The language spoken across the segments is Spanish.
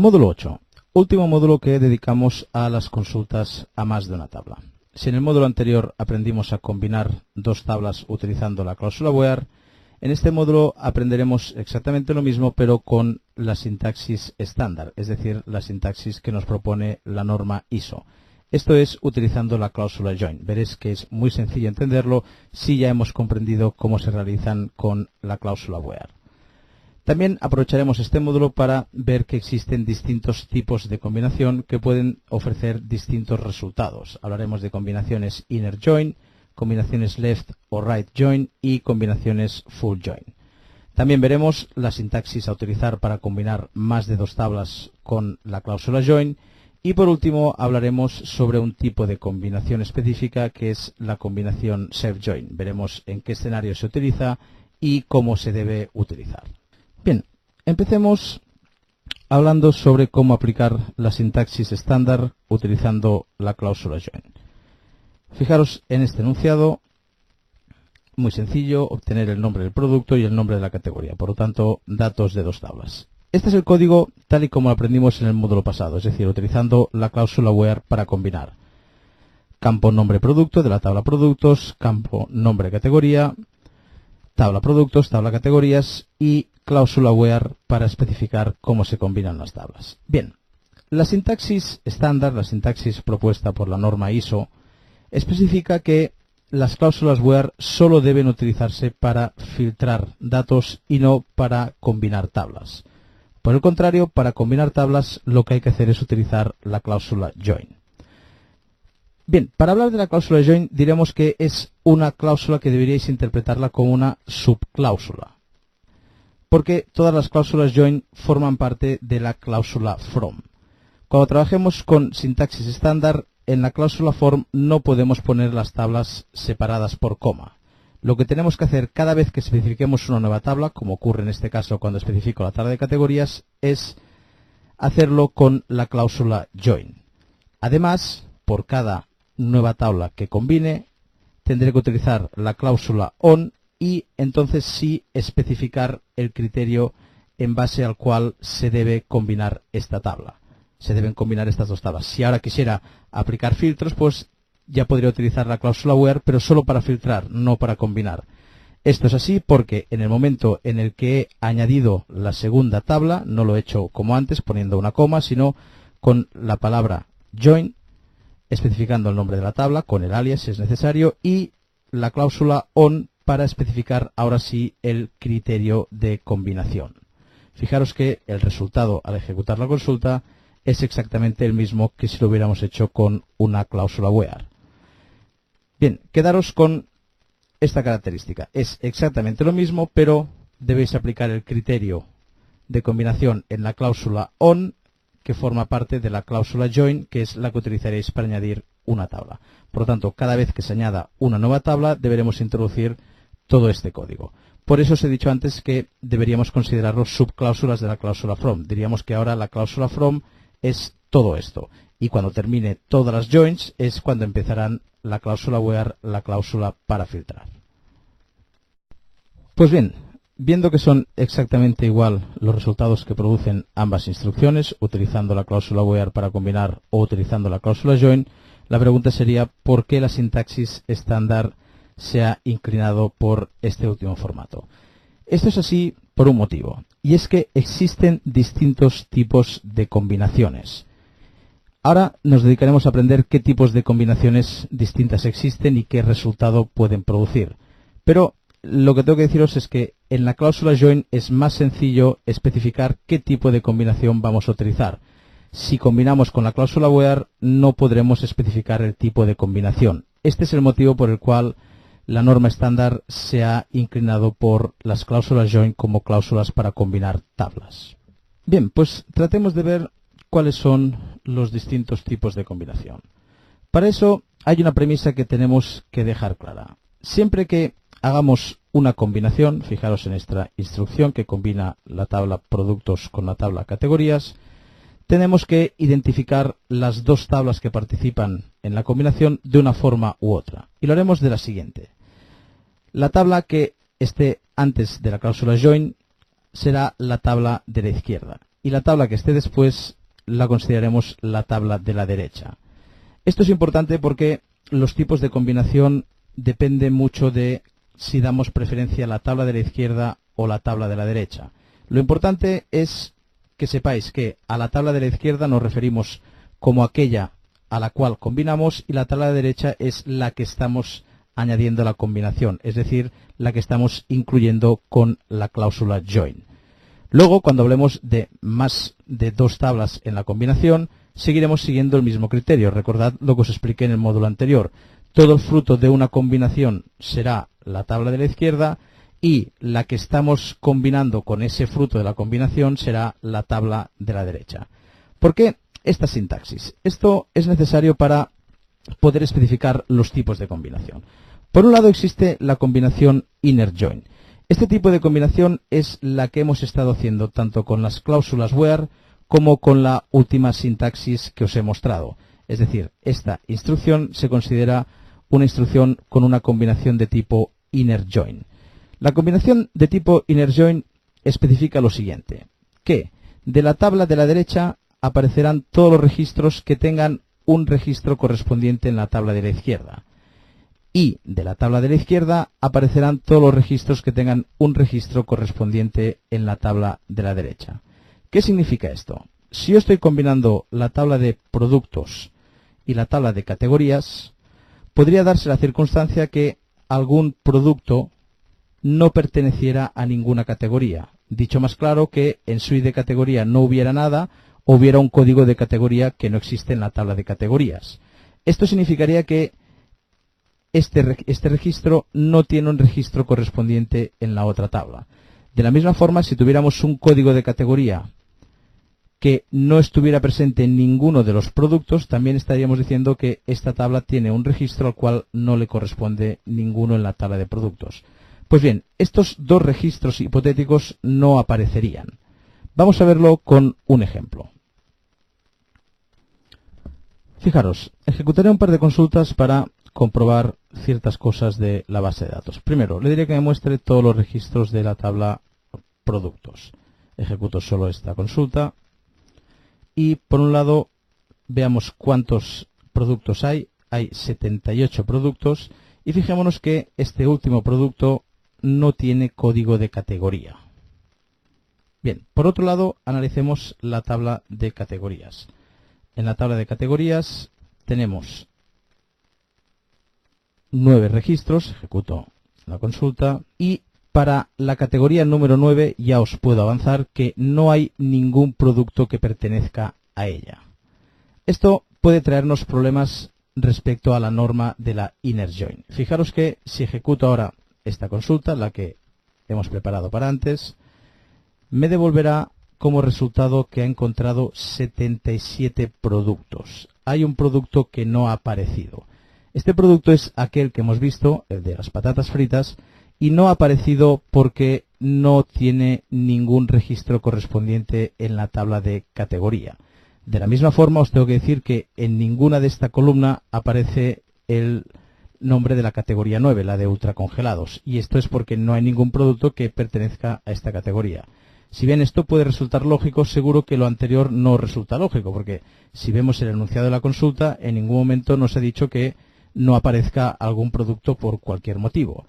Módulo 8. Último módulo que dedicamos a las consultas a más de una tabla. Si en el módulo anterior aprendimos a combinar dos tablas utilizando la cláusula where, en este módulo aprenderemos exactamente lo mismo pero con la sintaxis estándar, es decir, la sintaxis que nos propone la norma ISO. Esto es utilizando la cláusula join. Veréis que es muy sencillo entenderlo si ya hemos comprendido cómo se realizan con la cláusula where. También aprovecharemos este módulo para ver que existen distintos tipos de combinación que pueden ofrecer distintos resultados. Hablaremos de combinaciones inner join, combinaciones left o right join y combinaciones full join. También veremos la sintaxis a utilizar para combinar más de dos tablas con la cláusula join. Y por último hablaremos sobre un tipo de combinación específica que es la combinación self join. Veremos en qué escenario se utiliza y cómo se debe utilizar. Bien, empecemos hablando sobre cómo aplicar la sintaxis estándar utilizando la cláusula join. Fijaros en este enunciado, muy sencillo, obtener el nombre del producto y el nombre de la categoría, por lo tanto, datos de dos tablas. Este es el código tal y como lo aprendimos en el módulo pasado, es decir, utilizando la cláusula where para combinar. Campo nombre producto de la tabla productos, campo nombre categoría, tabla productos, tabla categorías y cláusula where para especificar cómo se combinan las tablas. Bien, la sintaxis estándar, la sintaxis propuesta por la norma ISO, especifica que las cláusulas where solo deben utilizarse para filtrar datos y no para combinar tablas. Por el contrario, para combinar tablas lo que hay que hacer es utilizar la cláusula join. Bien, para hablar de la cláusula join diremos que es una cláusula que deberíais interpretarla como una subcláusula, porque todas las cláusulas join forman parte de la cláusula from. Cuando trabajemos con sintaxis estándar, en la cláusula from no podemos poner las tablas separadas por coma. Lo que tenemos que hacer cada vez que especifiquemos una nueva tabla, como ocurre en este caso cuando especifico la tabla de categorías, es hacerlo con la cláusula join. Además, por cada nueva tabla que combine, tendré que utilizar la cláusula on y entonces sí especificar el criterio en base al cual se debe combinar esta tabla. Se deben combinar estas dos tablas. Si ahora quisiera aplicar filtros, pues ya podría utilizar la cláusula where, pero solo para filtrar, no para combinar. Esto es así porque en el momento en el que he añadido la segunda tabla, no lo he hecho como antes, poniendo una coma, sino con la palabra join, especificando el nombre de la tabla, con el alias si es necesario, y la cláusula on para especificar ahora sí el criterio de combinación. Fijaros que el resultado al ejecutar la consulta es exactamente el mismo que si lo hubiéramos hecho con una cláusula where. Bien, quedaros con esta característica. Es exactamente lo mismo, pero debéis aplicar el criterio de combinación en la cláusula on, que forma parte de la cláusula join, que es la que utilizaréis para añadir una tabla. Por lo tanto, cada vez que se añada una nueva tabla, deberemos introducir todo este código. Por eso os he dicho antes que deberíamos considerarlo subcláusulas de la cláusula from. Diríamos que ahora la cláusula from es todo esto. Y cuando termine todas las joins es cuando empezarán la cláusula where, la cláusula para filtrar. Pues bien, viendo que son exactamente igual los resultados que producen ambas instrucciones, utilizando la cláusula where para combinar o utilizando la cláusula join, la pregunta sería ¿por qué la sintaxis estándar se ha inclinado por este último formato? Esto es así por un motivo, y es que existen distintos tipos de combinaciones. Ahora nos dedicaremos a aprender qué tipos de combinaciones distintas existen y qué resultado pueden producir. Pero lo que tengo que deciros es que en la cláusula join es más sencillo especificar qué tipo de combinación vamos a utilizar. Si combinamos con la cláusula where no podremos especificar el tipo de combinación. Este es el motivo por el cual la norma estándar se ha inclinado por las cláusulas join como cláusulas para combinar tablas. Bien, pues tratemos de ver cuáles son los distintos tipos de combinación. Para eso hay una premisa que tenemos que dejar clara. Siempre que hagamos una combinación, fijaros en esta instrucción que combina la tabla productos con la tabla categorías, tenemos que identificar las dos tablas que participan en la combinación de una forma u otra. Y lo haremos de la siguiente. La tabla que esté antes de la cláusula join será la tabla de la izquierda. y la tabla que esté después la consideraremos la tabla de la derecha. Esto es importante porque los tipos de combinación dependen mucho de si damos preferencia a la tabla de la izquierda o la tabla de la derecha. Lo importante es que sepáis que a la tabla de la izquierda nos referimos como aquella a la cual combinamos y la tabla de la derecha es la que estamos añadiendo a la combinación, es decir, la que estamos incluyendo con la cláusula join. Luego, cuando hablemos de más de dos tablas en la combinación, seguiremos siguiendo el mismo criterio. Recordad lo que os expliqué en el módulo anterior. Todo el fruto de una combinación será la tabla de la izquierda y la que estamos combinando con ese fruto de la combinación será la tabla de la derecha. ¿Por qué esta sintaxis? Esto es necesario para poder especificar los tipos de combinación. Por un lado existe la combinación inner join. Este tipo de combinación es la que hemos estado haciendo tanto con las cláusulas where como con la última sintaxis que os he mostrado. Es decir, esta instrucción se considera una instrucción con una combinación de tipo inner join. La combinación de tipo inner join especifica lo siguiente, que de la tabla de la derecha aparecerán todos los registros que tengan un registro correspondiente en la tabla de la izquierda. Y de la tabla de la izquierda aparecerán todos los registros que tengan un registro correspondiente en la tabla de la derecha. ¿Qué significa esto? Si yo estoy combinando la tabla de productos y la tabla de categorías, podría darse la circunstancia que algún producto no perteneciera a ninguna categoría. Dicho más claro, que en suite de categoría no hubiera nada, o hubiera un código de categoría que no existe en la tabla de categorías. Esto significaría que este registro no tiene un registro correspondiente en la otra tabla. De la misma forma, si tuviéramos un código de categoría que no estuviera presente en ninguno de los productos, también estaríamos diciendo que esta tabla tiene un registro al cual no le corresponde ninguno en la tabla de productos. Pues bien, estos dos registros hipotéticos no aparecerían. Vamos a verlo con un ejemplo. Fijaros, ejecutaré un par de consultas para comprobar ciertas cosas de la base de datos. Primero, le diré que me muestre todos los registros de la tabla productos. Ejecuto solo esta consulta. Y por un lado, veamos cuántos productos hay. Hay 78 productos. Y fijémonos que este último producto no tiene código de categoría. Bien, por otro lado, analicemos la tabla de categorías. En la tabla de categorías tenemos 9 registros, ejecuto la consulta, y para la categoría número 9 ya os puedo avanzar que no hay ningún producto que pertenezca a ella. Esto puede traernos problemas respecto a la norma de la inner join. Fijaros que si ejecuto ahora esta consulta, la que hemos preparado para antes, me devolverá como resultado que ha encontrado 77 productos. Hay un producto que no ha aparecido. Este producto es aquel que hemos visto, el de las patatas fritas, y no ha aparecido porque no tiene ningún registro correspondiente en la tabla de categoría. De la misma forma os tengo que decir que en ninguna de esta columna aparece el nombre de la categoría 9, la de ultracongelados, y esto es porque no hay ningún producto que pertenezca a esta categoría. Si bien esto puede resultar lógico, seguro que lo anterior no resulta lógico, porque si vemos el enunciado de la consulta, en ningún momento nos ha dicho que no aparezca algún producto por cualquier motivo.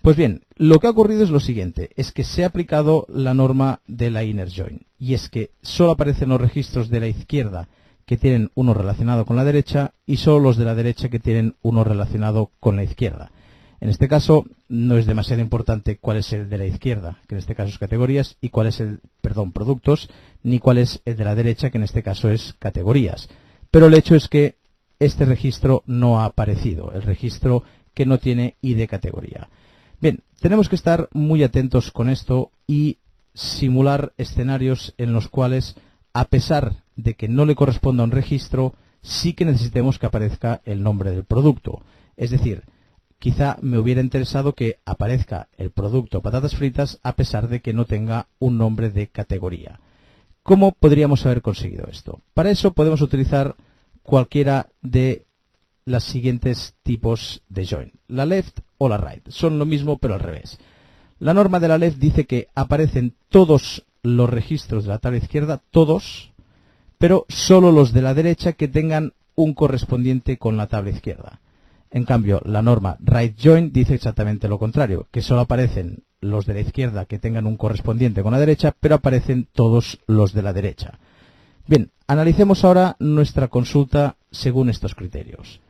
Pues bien, lo que ha ocurrido es lo siguiente, es que se ha aplicado la norma de la inner join, y es que solo aparecen los registros de la izquierda que tienen uno relacionado con la derecha y solo los de la derecha que tienen uno relacionado con la izquierda. En este caso no es demasiado importante cuál es el de la izquierda, que en este caso es categorías, y cuál es el, productos, ni cuál es el de la derecha, que en este caso es categorías. Pero el hecho es que este registro no ha aparecido, el registro que no tiene ID categoría. Bien, tenemos que estar muy atentos con esto y simular escenarios en los cuales, a pesar de que no le corresponda un registro, sí que necesitemos que aparezca el nombre del producto. Es decir, quizá me hubiera interesado que aparezca el producto patatas fritas a pesar de que no tenga un nombre de categoría. ¿Cómo podríamos haber conseguido esto? Para eso podemos utilizar cualquiera de los siguientes tipos de join, la left o la right. Son lo mismo pero al revés. La norma de la left dice que aparecen todos los registros de la tabla izquierda, todos, pero solo los de la derecha que tengan un correspondiente con la tabla izquierda. En cambio, la norma right-join dice exactamente lo contrario, que solo aparecen los de la izquierda que tengan un correspondiente con la derecha, pero aparecen todos los de la derecha. Bien, analicemos ahora nuestra consulta según estos criterios.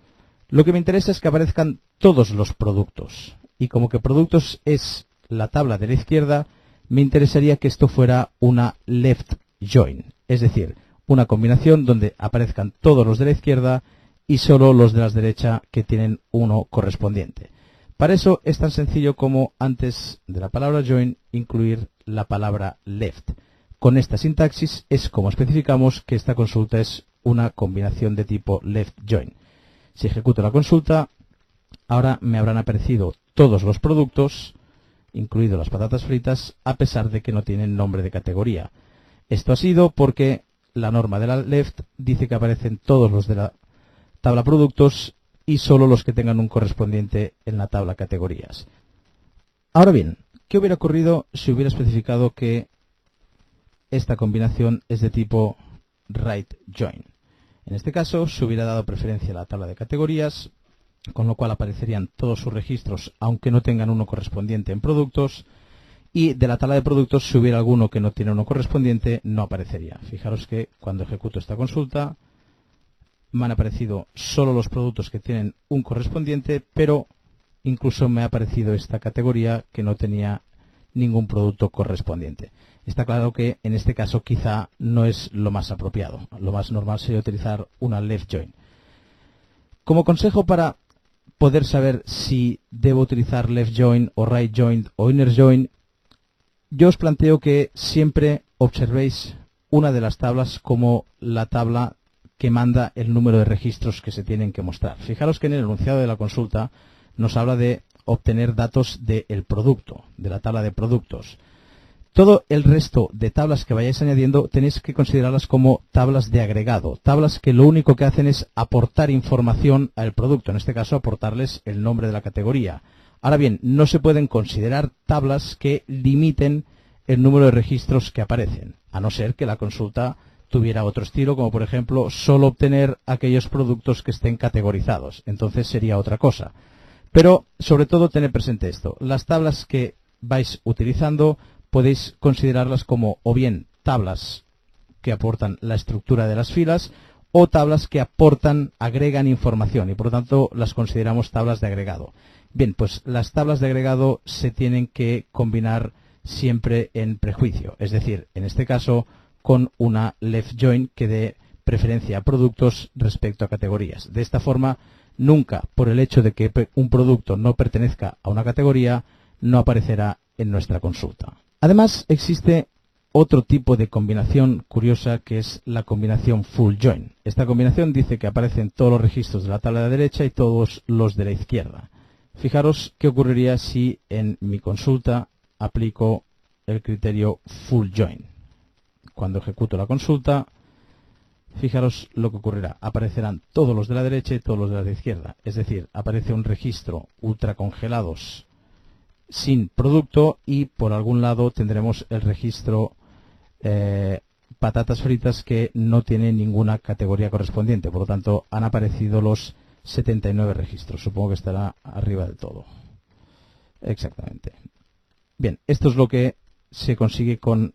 Lo que me interesa es que aparezcan todos los productos, y como que productos es la tabla de la izquierda, me interesaría que esto fuera una left join, es decir, una combinación donde aparezcan todos los de la izquierda y solo los de la derecha que tienen uno correspondiente. Para eso es tan sencillo como antes de la palabra join incluir la palabra left. Con esta sintaxis es como especificamos que esta consulta es una combinación de tipo left join. Si ejecuto la consulta, ahora me habrán aparecido todos los productos, incluido las patatas fritas, a pesar de que no tienen nombre de categoría. Esto ha sido porque la norma de la left dice que aparecen todos los de la tabla productos y solo los que tengan un correspondiente en la tabla categorías. Ahora bien, ¿qué hubiera ocurrido si hubiera especificado que esta combinación es de tipo right join? En este caso se hubiera dado preferencia a la tabla de categorías, con lo cual aparecerían todos sus registros aunque no tengan uno correspondiente en productos, y de la tabla de productos, si hubiera alguno que no tiene uno correspondiente, no aparecería. Fijaros que cuando ejecuto esta consulta me han aparecido solo los productos que tienen un correspondiente, pero incluso me ha aparecido esta categoría que no tenía ningún producto correspondiente. Está claro que en este caso quizá no es lo más apropiado. Lo más normal sería utilizar una left join. Como consejo para poder saber si debo utilizar left join o right join o inner join, yo os planteo que siempre observéis una de las tablas como la tabla que manda el número de registros que se tienen que mostrar. Fijaros que en el enunciado de la consulta nos habla de obtener datos del producto, de la tabla de productos. Todo el resto de tablas que vayáis añadiendo tenéis que considerarlas como tablas de agregado, tablas que lo único que hacen es aportar información al producto, en este caso aportarles el nombre de la categoría. Ahora bien, no se pueden considerar tablas que limiten el número de registros que aparecen, a no ser que la consulta tuviera otro estilo, como por ejemplo solo obtener aquellos productos que estén categorizados. Entonces sería otra cosa. Pero sobre todo tened presente esto. Las tablas que vais utilizando podéis considerarlas como o bien tablas que aportan la estructura de las filas o tablas que agregan información y por lo tanto las consideramos tablas de agregado. Bien, pues las tablas de agregado se tienen que combinar siempre en prejuicio, es decir, en este caso con una left join que dé preferencia a productos respecto a categorías. De esta forma, nunca por el hecho de que un producto no pertenezca a una categoría, no aparecerá en nuestra consulta. Además, existe otro tipo de combinación curiosa que es la combinación full join. Esta combinación dice que aparecen todos los registros de la tabla de la derecha y todos los de la izquierda. Fijaros qué ocurriría si en mi consulta aplico el criterio full join. Cuando ejecuto la consulta, fijaros lo que ocurrirá. Aparecerán todos los de la derecha y todos los de la izquierda. Es decir, aparece un registro ultra congelados sin producto y por algún lado tendremos el registro patatas fritas que no tiene ninguna categoría correspondiente. Por lo tanto, han aparecido los 79 registros. Supongo que estará arriba del todo. Exactamente. Bien, esto es lo que se consigue con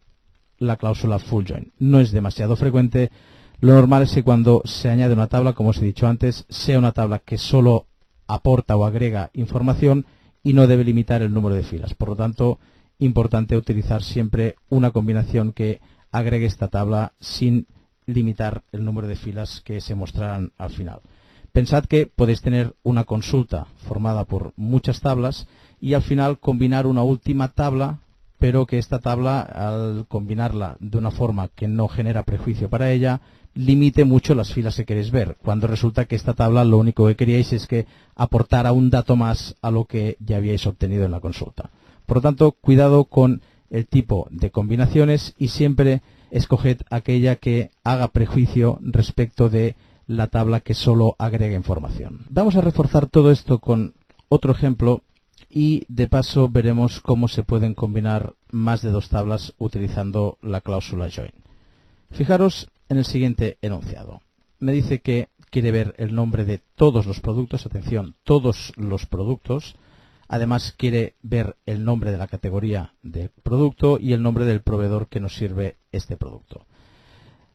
la cláusula full join. No es demasiado frecuente. Lo normal es que cuando se añade una tabla, como os he dicho antes, sea una tabla que solo aporta o agrega información y no debe limitar el número de filas. Por lo tanto, importante utilizar siempre una combinación que agregue esta tabla sin limitar el número de filas que se mostrarán al final. Pensad que podéis tener una consulta formada por muchas tablas y al final combinar una última tabla, pero que esta tabla, al combinarla de una forma que no genera prejuicio para ella, limite mucho las filas que queréis ver, cuando resulta que esta tabla lo único que queríais es que aportara un dato más a lo que ya habíais obtenido en la consulta. Por lo tanto, cuidado con el tipo de combinaciones y siempre escoged aquella que haga prejuicio respecto de la tabla que solo agrega información. Vamos a reforzar todo esto con otro ejemplo y de paso veremos cómo se pueden combinar más de dos tablas utilizando la cláusula join. Fijaros en el siguiente enunciado. Me dice que quiere ver el nombre de todos los productos, atención, todos los productos. Además quiere ver el nombre de la categoría del producto y el nombre del proveedor que nos sirve este producto.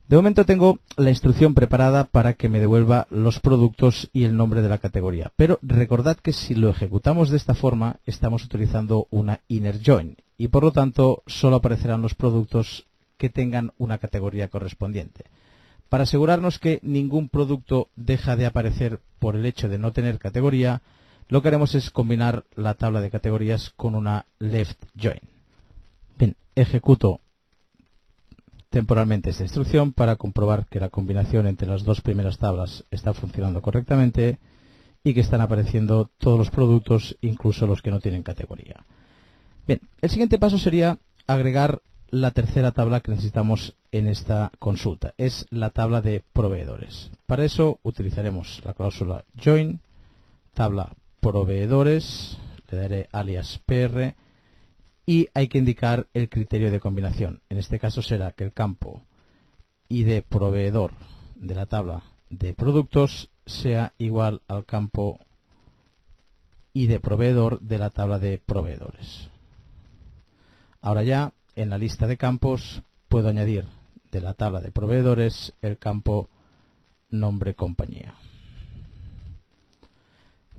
De momento tengo la instrucción preparada para que me devuelva los productos y el nombre de la categoría. Pero recordad que si lo ejecutamos de esta forma, estamos utilizando una inner join y por lo tanto solo aparecerán los productos que tengan una categoría correspondiente. Para asegurarnos que ningún producto deja de aparecer por el hecho de no tener categoría, lo que haremos es combinar la tabla de categorías con una left join. Bien, ejecuto temporalmente esta instrucción para comprobar que la combinación entre las dos primeras tablas está funcionando correctamente y que están apareciendo todos los productos, incluso los que no tienen categoría. Bien, el siguiente paso sería agregar la tercera tabla que necesitamos en esta consulta. Es la tabla de proveedores. Para eso utilizaremos la cláusula join, tabla proveedores, le daré alias PR y hay que indicar el criterio de combinación. En este caso será que el campo ID proveedor de la tabla de productos sea igual al campo ID proveedor de la tabla de proveedores. Ahora ya en la lista de campos puedo añadir de la tabla de proveedores el campo nombre compañía.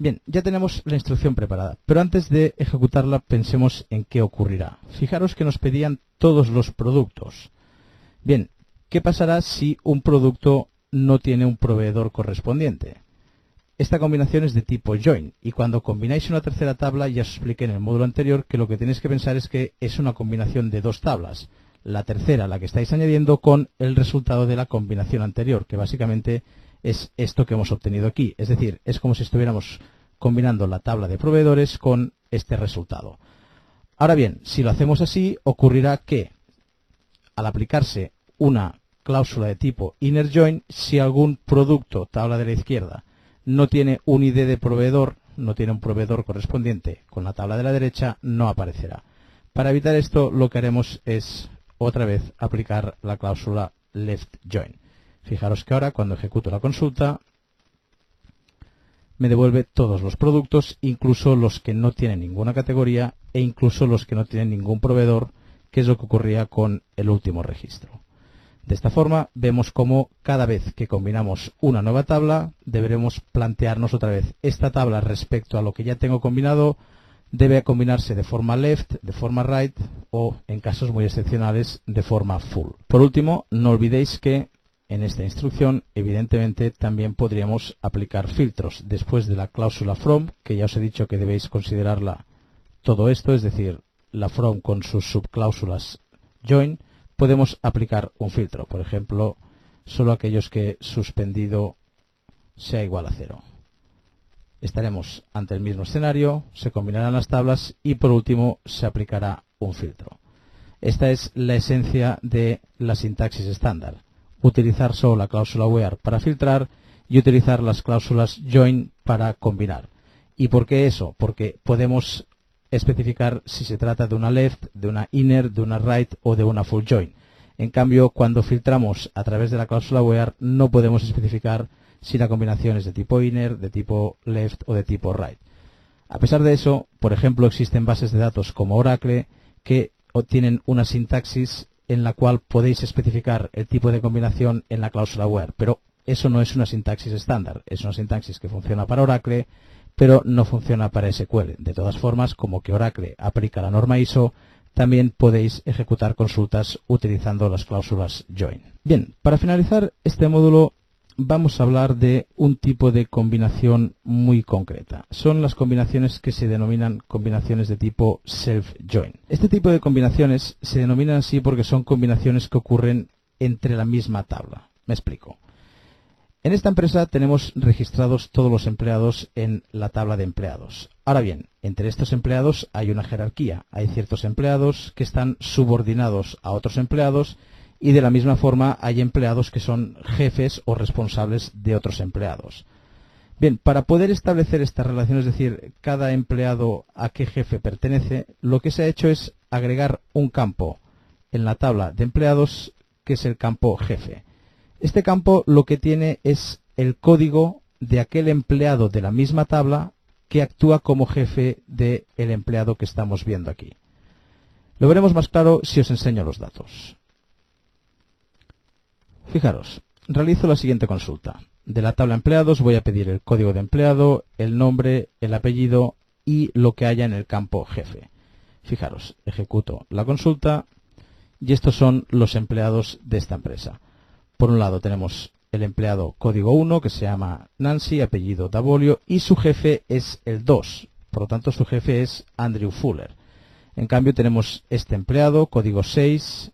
Bien, ya tenemos la instrucción preparada, pero antes de ejecutarla pensemos en qué ocurrirá. Fijaros que nos pedían todos los productos. Bien, ¿qué pasará si un producto no tiene un proveedor correspondiente? Esta combinación es de tipo join y cuando combináis una tercera tabla, ya os expliqué en el módulo anterior que lo que tenéis que pensar es que es una combinación de dos tablas. La tercera, la que estáis añadiendo, con el resultado de la combinación anterior, que básicamente es esto que hemos obtenido aquí. Es decir, es como si estuviéramos combinando la tabla de proveedores con este resultado. Ahora bien, si lo hacemos así, ocurrirá que al aplicarse una cláusula de tipo inner join, si algún producto, tabla de la izquierda, no tiene un ID de proveedor, no tiene un proveedor correspondiente con la tabla de la derecha, no aparecerá. Para evitar esto, lo que haremos es otra vez aplicar la cláusula left join. Fijaros que ahora cuando ejecuto la consulta me devuelve todos los productos, incluso los que no tienen ninguna categoría e incluso los que no tienen ningún proveedor, que es lo que ocurría con el último registro. De esta forma vemos cómo cada vez que combinamos una nueva tabla deberemos plantearnos otra vez esta tabla respecto a lo que ya tengo combinado. Debe combinarse de forma left, de forma right o, en casos muy excepcionales, de forma full. Por último, no olvidéis que en esta instrucción, evidentemente, también podríamos aplicar filtros después de la cláusula from, que ya os he dicho que debéis considerarla todo esto, es decir, la from con sus subcláusulas join. Podemos aplicar un filtro, por ejemplo, solo aquellos que suspendido sea igual a 0. Estaremos ante el mismo escenario, se combinarán las tablas y por último se aplicará un filtro. Esta es la esencia de la sintaxis estándar. Utilizar solo la cláusula where para filtrar y utilizar las cláusulas join para combinar. ¿Y por qué eso? Porque podemos especificar si se trata de una left, de una inner, de una right o de una full join. En cambio, cuando filtramos a través de la cláusula where no podemos especificar si la combinación es de tipo inner, de tipo left o de tipo right. A pesar de eso, por ejemplo, existen bases de datos como Oracle que tienen una sintaxis en la cual podéis especificar el tipo de combinación en la cláusula where, pero eso no es una sintaxis estándar, es una sintaxis que funciona para Oracle, pero no funciona para SQL. De todas formas, como que Oracle aplica la norma ISO, también podéis ejecutar consultas utilizando las cláusulas join. Bien, para finalizar este módulo vamos a hablar de un tipo de combinación muy concreta. Son las combinaciones que se denominan combinaciones de tipo self-join. Este tipo de combinaciones se denominan así porque son combinaciones que ocurren entre la misma tabla. Me explico. En esta empresa tenemos registrados todos los empleados en la tabla de empleados. Ahora bien, entre estos empleados hay una jerarquía. Hay ciertos empleados que están subordinados a otros empleados y de la misma forma hay empleados que son jefes o responsables de otros empleados. Bien, para poder establecer esta relación, es decir, cada empleado a qué jefe pertenece, lo que se ha hecho es agregar un campo en la tabla de empleados que es el campo jefe. Este campo lo que tiene es el código de aquel empleado de la misma tabla que actúa como jefe del empleado que estamos viendo aquí. Lo veremos más claro si os enseño los datos. Fijaros, realizo la siguiente consulta. De la tabla empleados voy a pedir el código de empleado, el nombre, el apellido y lo que haya en el campo jefe. Fijaros, ejecuto la consulta y estos son los empleados de esta empresa. Por un lado tenemos el empleado código 1 que se llama Nancy, apellido Davolio y su jefe es el 2. Por lo tanto su jefe es Andrew Fuller. En cambio tenemos este empleado código 6,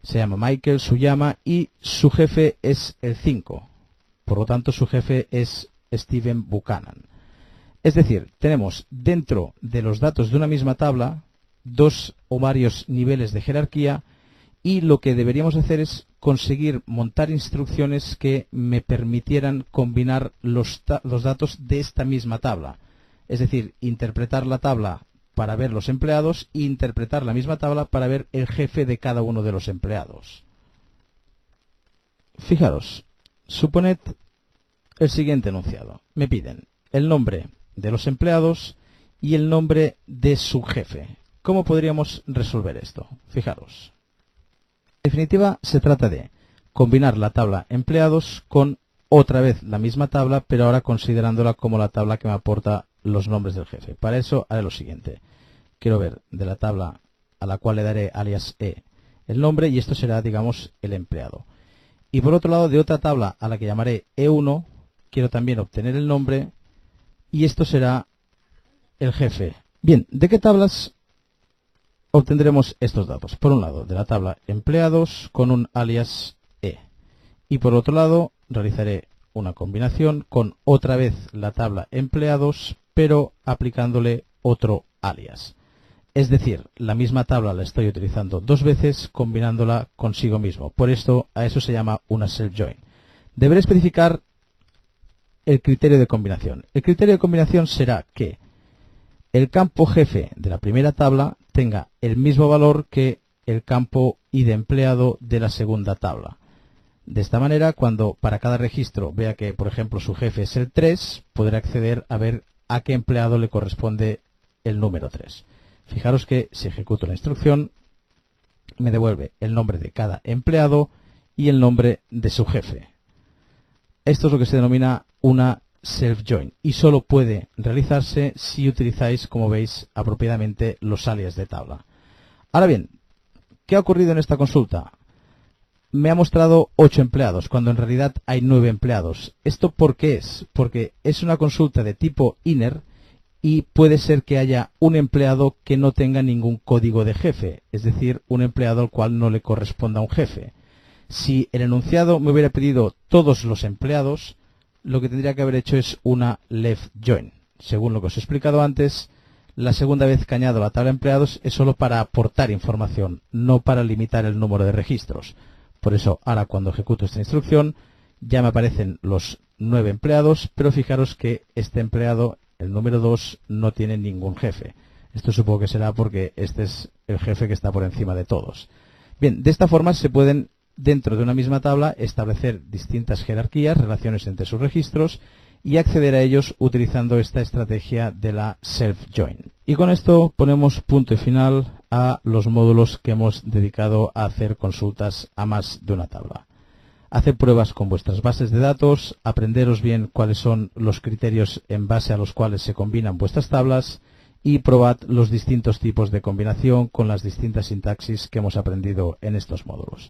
se llama Michael Suyama y su jefe es el 5. Por lo tanto su jefe es Steven Buchanan. Es decir, tenemos dentro de los datos de una misma tabla dos o varios niveles de jerarquía y lo que deberíamos hacer es conseguir montar instrucciones que me permitieran combinar los datos de esta misma tabla. Es decir, interpretar la tabla para ver los empleados e interpretar la misma tabla para ver el jefe de cada uno de los empleados. Fijaros, suponed el siguiente enunciado. Me piden el nombre de los empleados y el nombre de su jefe. ¿Cómo podríamos resolver esto? Fijaros. En definitiva, se trata de combinar la tabla empleados con otra vez la misma tabla, pero ahora considerándola como la tabla que me aporta los nombres del jefe. Para eso haré lo siguiente. Quiero ver de la tabla a la cual le daré alias E el nombre y esto será, digamos, el empleado. Y por otro lado, de otra tabla a la que llamaré E1, quiero también obtener el nombre y esto será el jefe. Bien, ¿de qué tablas obtendremos estos datos? Por un lado, de la tabla empleados con un alias E. Y por otro lado, realizaré una combinación con otra vez la tabla empleados, pero aplicándole otro alias. Es decir, la misma tabla la estoy utilizando dos veces, combinándola consigo mismo. Por esto, a eso se llama una self-join. Deberé especificar el criterio de combinación. El criterio de combinación será que el campo jefe de la primera tabla tenga el mismo valor que el campo id empleado de la segunda tabla. De esta manera, cuando para cada registro vea que, por ejemplo, su jefe es el 3, podrá acceder a ver a qué empleado le corresponde el número 3. Fijaros que si ejecuto la instrucción, me devuelve el nombre de cada empleado y el nombre de su jefe. Esto es lo que se denomina una self-join y solo puede realizarse si utilizáis, como veis, apropiadamente los alias de tabla. Ahora bien, ¿qué ha ocurrido en esta consulta? Me ha mostrado 8 empleados, cuando en realidad hay 9 empleados. ¿Esto por qué es? Porque es una consulta de tipo inner y puede ser que haya un empleado que no tenga ningún código de jefe, es decir, un empleado al cual no le corresponda un jefe. Si el enunciado me hubiera pedido todos los empleados, lo que tendría que haber hecho es una left join. Según lo que os he explicado antes, la segunda vez que añado la tabla de empleados es solo para aportar información, no para limitar el número de registros. Por eso, ahora cuando ejecuto esta instrucción, ya me aparecen los 9 empleados, pero fijaros que este empleado, el número 2, no tiene ningún jefe. Esto supongo que será porque este es el jefe que está por encima de todos. Bien, de esta forma se pueden, dentro de una misma tabla, establecer distintas jerarquías, relaciones entre sus registros y acceder a ellos utilizando esta estrategia de la self-join. Y con esto ponemos punto y final a los módulos que hemos dedicado a hacer consultas a más de una tabla. Haced pruebas con vuestras bases de datos, aprenderos bien cuáles son los criterios en base a los cuales se combinan vuestras tablas y probad los distintos tipos de combinación con las distintas sintaxis que hemos aprendido en estos módulos.